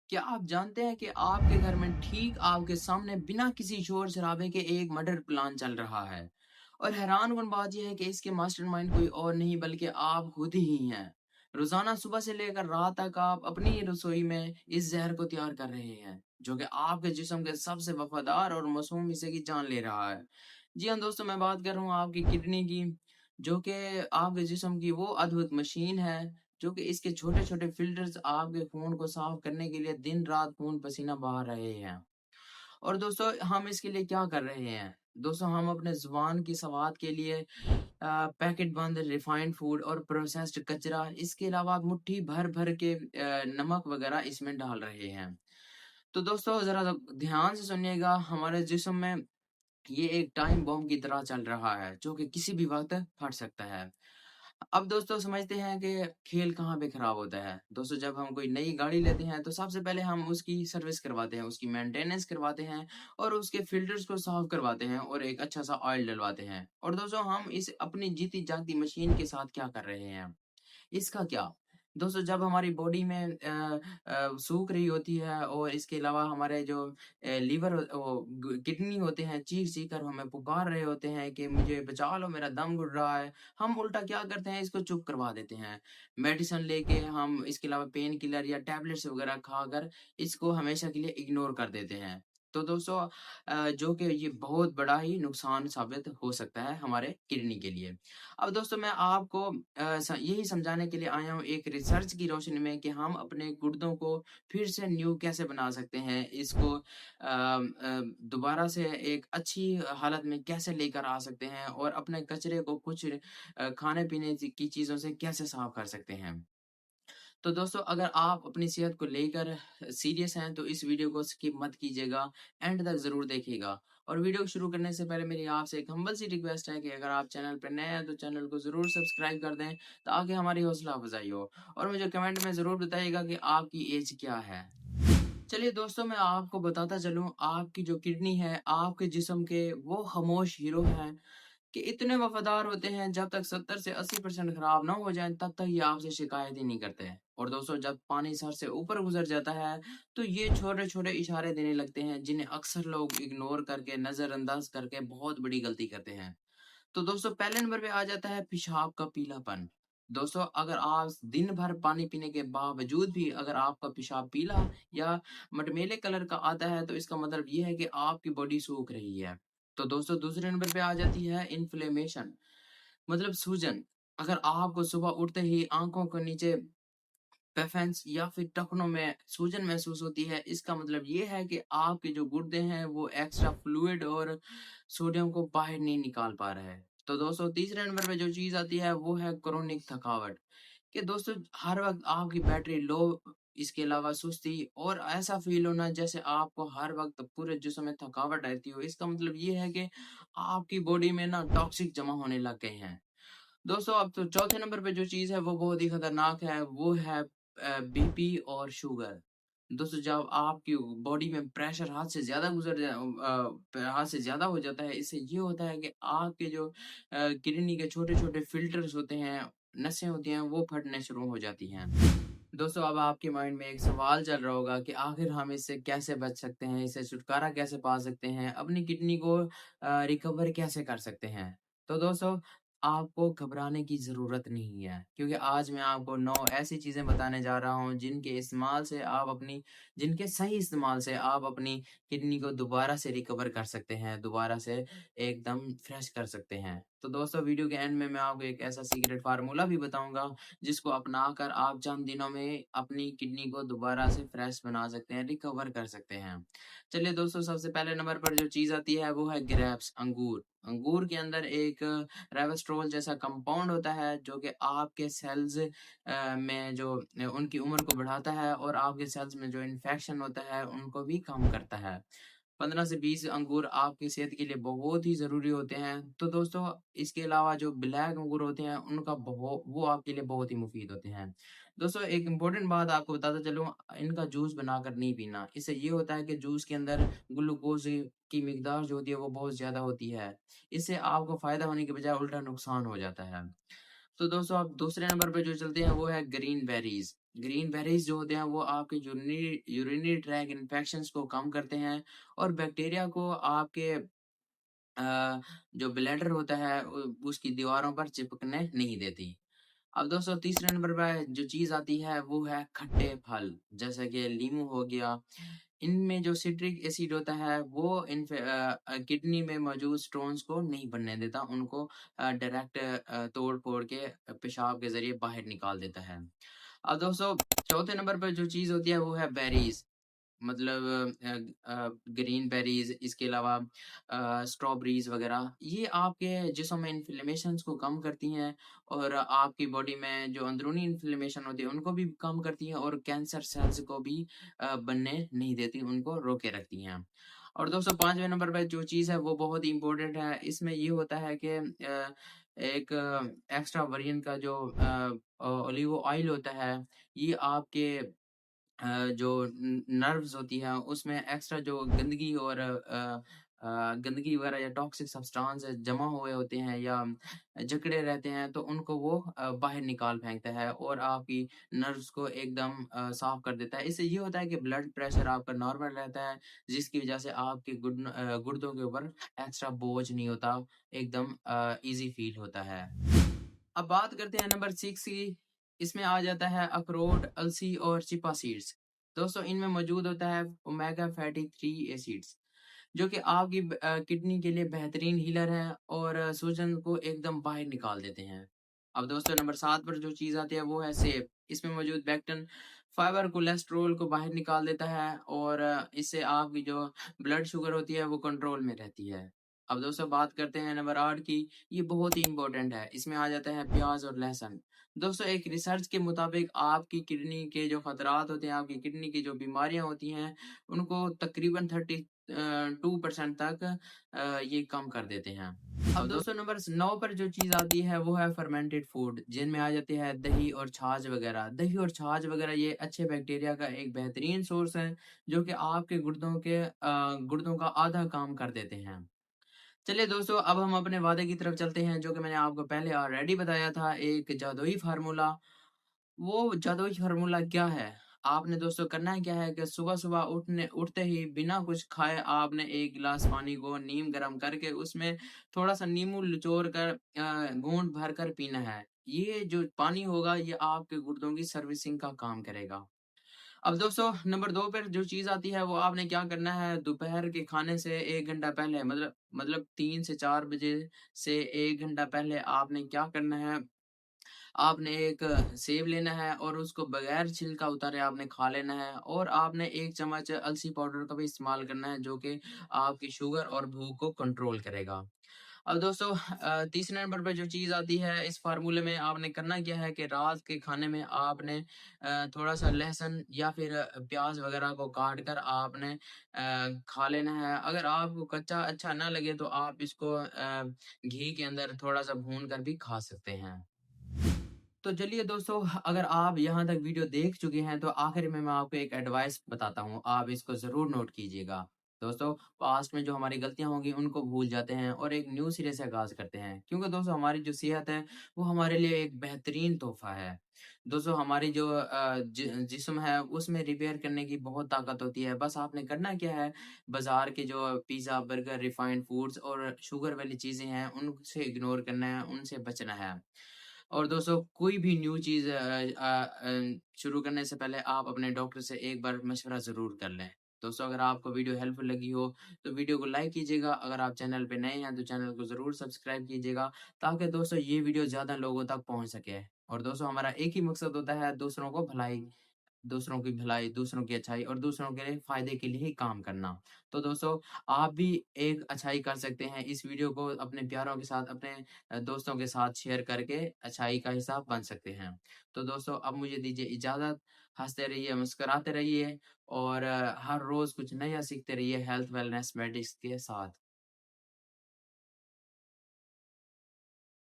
क्या आप जानते हैं कि आपके घर में ठीक आपके सामने बिना किसी शोर शराबे के एक मर्डर प्लान चल रहा है? और हैरानकुन बात यह है कि इसके मास्टरमाइंड कोई और नहीं बल्कि आप खुद ही हैं। रोजाना सुबह से लेकर रात तक आप अपनी ही रसोई में इस जहर को तैयार कर रहे हैं, जो कि आपके जिस्म के सबसे वफादार और मासूम हिस्से की जान ले रहा है। जी हाँ दोस्तों, मैं बात कर रहा हूँ आपकी किडनी की, जो कि आपके जिस्म की वो अद्भुत मशीन है, जो कि इसके छोटे-छोटे फ़िल्टर्स आपके खून को साफ़ करने के लिए दिन-रात खून पसीना बहा रहे हैं। और दोस्तों, हम इसके लिए क्या कर रहे हैं? दोस्तों, हम अपने ज़ुबान की स्वाद के लिए पैकेट बंद रिफाइंड फूड और प्रोसेस्ड कचरा, इसके अलावा मुट्ठी भर-भर के नमक वग़ैरह इसमें डाल रहे हैं। तो दोस्तों, ज़रा ध्यान से सुनिएगा, हमारे जिस्म में ये एक टाइम बम की तरह चल रहा है, जो कि किसी भी वक़्त फट सकता है। अब दोस्तों समझते हैं कि खेल कहाँ पे खराब होता है। दोस्तों, जब हम कोई नई गाड़ी लेते हैं तो सबसे पहले हम उसकी सर्विस करवाते हैं, उसकी मेंटेनेंस करवाते हैं और उसके फ़िल्टर्स को साफ़ करवाते हैं और एक अच्छा-सा ऑयल डलवाते हैं। और दोस्तों, हम इस अपनी जीती-जागती मशीन के साथ क्या कर रहे हैं? इसका क्या? दोस्तों, जब हमारी बॉडी में सूख रही होती है और इसके अलावा हमारे जो लीवर वो किडनी होते हैं, चीख-चीख कर हमें पुकार रहे होते हैं कि मुझे बचा लो, मेरा दम घुट रहा है। हम उल्टा क्या करते हैं, इसको चुप करवा देते हैं। मेडिसिन लेके हम इसके अलावा पेन किलर या टैबलेट्स वगैरह खाकर इसको हमेशा के लिए इग्नोर कर देते हैं। तो दोस्तों, जो कि ये बहुत बड़ा ही नुकसान साबित हो सकता है हमारे किडनी के लिए। अब दोस्तों, मैं आपको यही समझाने के लिए आया हूँ एक रिसर्च की रोशनी में कि हम अपने गुर्दों को फिर से न्यू कैसे बना सकते हैं, इसको दोबारा से एक अच्छी हालत में कैसे लेकर आ सकते हैं और अपने कचरे को कुछ खाने-पीने की चीज़ों से कैसे साफ कर सकते हैं। तो दोस्तों, अगर आप अपनी सेहत को लेकर सीरियस हैं तो इस वीडियो को स्किप मत कीजिएगा, एंड तक ज़रूर देखिएगा। और वीडियो को शुरू करने से पहले मेरी आपसे एक हम्बल सी रिक्वेस्ट है कि अगर आप चैनल पर नए हैं तो चैनल को ज़रूर सब्सक्राइब कर दें, ताकि हमारी हौसला अफ़ज़ाई हो। और मुझे कमेंट में ज़रूर बताइएगा कि आपकी एज क्या है? चलिए दोस्तों, मैं आपको बताता चलूँ, आपकी जो किडनी है, आपके जिस्म के वो खामोश हीरो हैं कि इतने वफ़ादार होते हैं, जब तक 70 से 80% खराब ना हो जाएँ, तब तक ये आपसे शिकायत ही नहीं करते हैं। और दोस्तों, जब पानी सर से ऊपर गुज़र जाता है, तो ये छोटे-छोटे इशारे देने लगते हैं, जिन्हें अक्सर लोग इग्नोर करके, नज़रअंदाज़ करके बहुत बड़ी गलती करते हैं। तो दोस्तों, पहले नंबर पे आ जाता है पेशाब का पीलापन। दोस्तों, अगर आप दिन भर पानी पीने के बावजूद भी अगर आपका पेशाब पीला या मटमैले कलर का आता है, तो इसका मतलब ये है कि आपकी बॉडी सूख रही है। तो दोस्तों, दूसरे नंबर पे आ जाती है इन्फ्लेमेशन, मतलब सूजन। अगर आपको सुबह उठते ही आँखों के नीचे पेफेंस या फिर टखनों में सूजन महसूस होती है, इसका मतलब ये है कि आपके जो गुर्दे हैं वो एक्स्ट्रा फ्लूइड और सोडियम को बाहर नहीं निकाल पा रहे हैं। तो दोस्तों, तीसरे नंबर पे जो चीज़ आती है वो है क्रोनिक थकावट, कि दोस्तों हर वक़्त आपकी बैटरी लो, इसके अलावा सुस्ती और ऐसा फ़ील होना जैसे आपको हर वक़्त पूरे जिस्म में थकावट रहती हो। इसका मतलब ये है कि आपकी बॉडी में ना टॉक्सिक जमा होने लग गए हैं। दोस्तों, अब तो चौथे नंबर पे जो चीज़ है वो बहुत ही खतरनाक है, वो है बीपी और शुगर। दोस्तों, जब आपकी बॉडी में प्रेशर हाथ से ज़्यादा हो जाता है, इससे ये होता है कि आपके जो किडनी के छोटे-छोटे फ़िल्टर्स होते हैं, नसें होती हैं, वो फटने शुरू हो जाती हैं। दोस्तों, अब आपके माइंड में एक सवाल चल रहा होगा कि आखिर हम इससे कैसे बच सकते हैं, इससे छुटकारा कैसे पा सकते हैं, अपनी किडनी को रिकवर कैसे कर सकते हैं? तो दोस्तों, आपको घबराने की ज़रूरत नहीं है, क्योंकि आज मैं आपको 9 ऐसी चीज़ें बताने जा रहा हूँ, जिनके सही इस्तेमाल से आप अपनी किडनी को दोबारा से रिकवर कर सकते हैं, दोबारा से एकदम फ्रेश कर सकते हैं। तो दोस्तों, वीडियो के एंड में मैं आपको एक ऐसा सीक्रेट फ़ॉर्मूला भी बताऊँगा, जिसको अपनाकर आप चंद दिनों में अपनी किडनी को दोबारा से फ्रेश बना सकते हैं, रिकवर कर सकते हैं। चलिए दोस्तों, सबसे पहले नंबर पर जो चीज़ आती है वो है ग्रेप्स, अंगूर। अंगूर के अंदर एक रेवेस्ट्रोल जैसा कंपाउंड होता है, जो कि आपके सेल्स में जो उनकी उम्र को बढ़ाता है और आपके सेल्स में जो इन्फेक्शन होता है उनको भी कम करता है। 15 से 20 अंगूर आपकी सेहत के लिए बहुत ही ज़रूरी होते हैं। तो दोस्तों, इसके अलावा जो ब्लैक अंगूर होते हैं उनका वो आपके लिए बहुत ही मुफ़ीद होते हैं। दोस्तों, एक इम्पोर्टेंट बात आपको बताता चलूँ, इनका जूस बनाकर नहीं पीना। इससे ये होता है कि जूस के अंदर ग्लूकोज़ की मिकदार जो होती है वो बहुत ज़्यादा होती है। इससे आपको फ़ायदा होने के बजाय उल्टा नुकसान हो जाता है। तो दोस्तों, अब दूसरे नंबर पे जो चलते हैं वो है ग्रीन बेरीज़। ग्रीन बेरीज़ जो होते हैं वो आपके यूरिनरी ट्रैक इन्फेक्शंस को कम करते हैं और बैक्टीरिया को आपके जो ब्लैडर होता है उसकी दीवारों पर चिपकने नहीं देती। अब दोस्तों तीसरे नंबर पे जो चीज़ आती है वो है खट्टे फल, जैसे कि नींबू हो गया। इनमें जो सिट्रिक एसिड होता है वो किडनी में मौजूद स्टोन्स को नहीं बनने देता, उनको डायरेक्ट तोड़-फोड़ के पेशाब के ज़रिए बाहर निकाल देता है। अब दोस्तों चौथे नंबर पर जो चीज़ होती है वो है बेरीज़। मतलब ग्रीन बेरीज़, इसके अलावा स्ट्रॉबेरीज़ वग़ैरह, ये आपके जिस्म में इन्फ्लेमेशंस को कम करती हैं और आपकी बॉडी में जो अंदरूनी इन्फ्लेमेशन होती है, उनको भी कम करती हैं और कैंसर सेल्स को भी बनने नहीं देती, उनको रोके रखती हैं। और दोस्तों 5वें नंबर पे जो चीज़ है, वो बहुत ही इम्पोर्टेंट है। इसमें ये होता है कि एक एक्स्ट्रा वर्जिन का जो ओलिव ऑयल होता है, ये आपके जो नर्व्स होती हैं उसमें एक्स्ट्रा जो गंदगी और गंदगी वगैरह या टॉक्सिक सब्सटेंस जमा हुए होते हैं या जकड़े रहते हैं तो उनको वो बाहर निकाल फेंकता है और आपकी नर्व्स को एकदम साफ कर देता है। इससे ये होता है कि ब्लड प्रेशर आपका नॉर्मल रहता है, जिसकी वजह से आपके गुर्दों के ऊपर एक्स्ट्रा बोझ नहीं होता, एकदम ईज़ी फील होता है। अब बात करते हैं नंबर 6 की। इसमें आ जाता है अखरोट, अलसी और चिया सीड्स। दोस्तों इनमें मौजूद होता है ओमेगा फैटी 3 एसिड्स, जो कि आपकी किडनी के लिए बेहतरीन हीलर है और सूजन को एकदम बाहर निकाल देते हैं। अब दोस्तों नंबर 7 पर जो चीज़ आती है वो है सेब। इसमें मौजूद पेक्टिन फाइबर कोलेस्ट्रॉल को बाहर निकाल देता है और इससे आपकी जो ब्लड शुगर होती है वो कंट्रोल में रहती है। अब दोस्तों बात करते हैं नंबर 8 की। ये बहुत ही इम्पोर्टेंट है। इसमें आ जाता है प्याज़ और लहसुन। दोस्तों एक रिसर्च के मुताबिक आपकी किडनी के जो खतरात होते हैं, आपकी किडनी की जो बीमारियाँ होती हैं, उनको तकरीबन 2% तक ये कम कर देते हैं। अब दोस्तों नंबर 9 पर जो चीज़ आती है वो है फर्मेंटेड फूड, जिनमें आ जाते हैं दही और छाछ वगैरह। दही और छाछ वगैरह ये अच्छे बैक्टीरिया का एक बेहतरीन सोर्स है, जो कि आपके गुर्दों का आधा काम कर देते हैं। चलिए दोस्तों, अब हम अपने वादे की तरफ चलते हैं, जो कि मैंने आपको पहले ऑलरेडी बताया था, एक जादुई फ़ॉर्मूला। वो जादुई फ़ॉर्मूला क्या है? आपने दोस्तों करना है क्या है कि सुबह-सुबह उठते ही बिना कुछ खाए आपने 1 गिलास पानी को नीम गरम करके उसमें थोड़ा-सा नींबू निचोड़ कर घूँट भर कर पीना है। ये जो पानी होगा ये आपके गुर्दों की सर्विसिंग का काम करेगा। अब दोस्तों नंबर 2 पर जो चीज़ आती है वो आपने क्या करना है, दोपहर के खाने से 1 घंटा पहले मतलब 3 से 4 बजे से 1 घंटा पहले आपने क्या करना है, आपने एक सेब लेना है और उसको बगैर छिलका उतारे आपने खा लेना है और आपने 1 चम्मच अलसी पाउडर का भी इस्तेमाल करना है, जो कि आपकी शुगर और भूख को कंट्रोल करेगा। अब दोस्तों तीसरे नंबर पे जो चीज़ आती है इस फ़ॉर्मूले में, आपने करना क्या है कि रात के खाने में आपने थोड़ा-सा लहसुन या फिर प्याज़ वग़ैरह को काट कर आपने खा लेना है। अगर आपको कच्चा अच्छा ना लगे तो आप इसको घी के अंदर थोड़ा-सा भून कर भी खा सकते हैं। तो चलिए दोस्तों, अगर आप यहाँ तक वीडियो देख चुके हैं, तो आखिर में मैं आपको एक एडवाइस बताता हूँ, आप इसको ज़रूर नोट कीजिएगा। दोस्तों, पास्ट में जो हमारी गलतियाँ होंगी, उनको भूल जाते हैं और एक न्यू सिरे से आगाज़ करते हैं। क्योंकि दोस्तों, हमारी जो सेहत है, वो हमारे लिए एक बेहतरीन तोहफ़ा है। दोस्तों, हमारी जो जिस्म है, उसमें रिपेयर करने की बहुत ताकत होती है। बस आपने करना क्या है, बाज़ार के जो पिज़्ज़ा, बर्गर, रिफाइंड फूड्स और शुगर वाली चीज़ें हैं, उनसे इग्नोर करना है, उनसे बचना है। और दोस्तों कोई भी न्यू चीज़ शुरू करने से पहले आप अपने डॉक्टर से एक बार मशवरा ज़रूर कर लें। दोस्तों अगर आपको वीडियो हेल्पफुल लगी हो तो वीडियो को लाइक कीजिएगा। अगर आप चैनल पे नए हैं तो चैनल को ज़रूर सब्सक्राइब कीजिएगा, ताकि दोस्तों ये वीडियो ज़्यादा लोगों तक पहुँच सके। और दोस्तों हमारा एक ही मकसद होता है, दूसरों की भलाई, दूसरों की अच्छाई और दूसरों के फ़ायदे के लिए ही काम करना। तो दोस्तों आप भी एक अच्छाई कर सकते हैं। इस वीडियो को अपने प्यारों के साथ, अपने दोस्तों के साथ शेयर करके अच्छाई का हिस्सा बन सकते हैं। तो दोस्तों अब मुझे दीजिए इजाज़त। हँसते रहिए, मुस्कुराते रहिए और हर रोज़ कुछ नया सीखते रहिए हेल्थ, वेलनेस, मेडिक्स के साथ।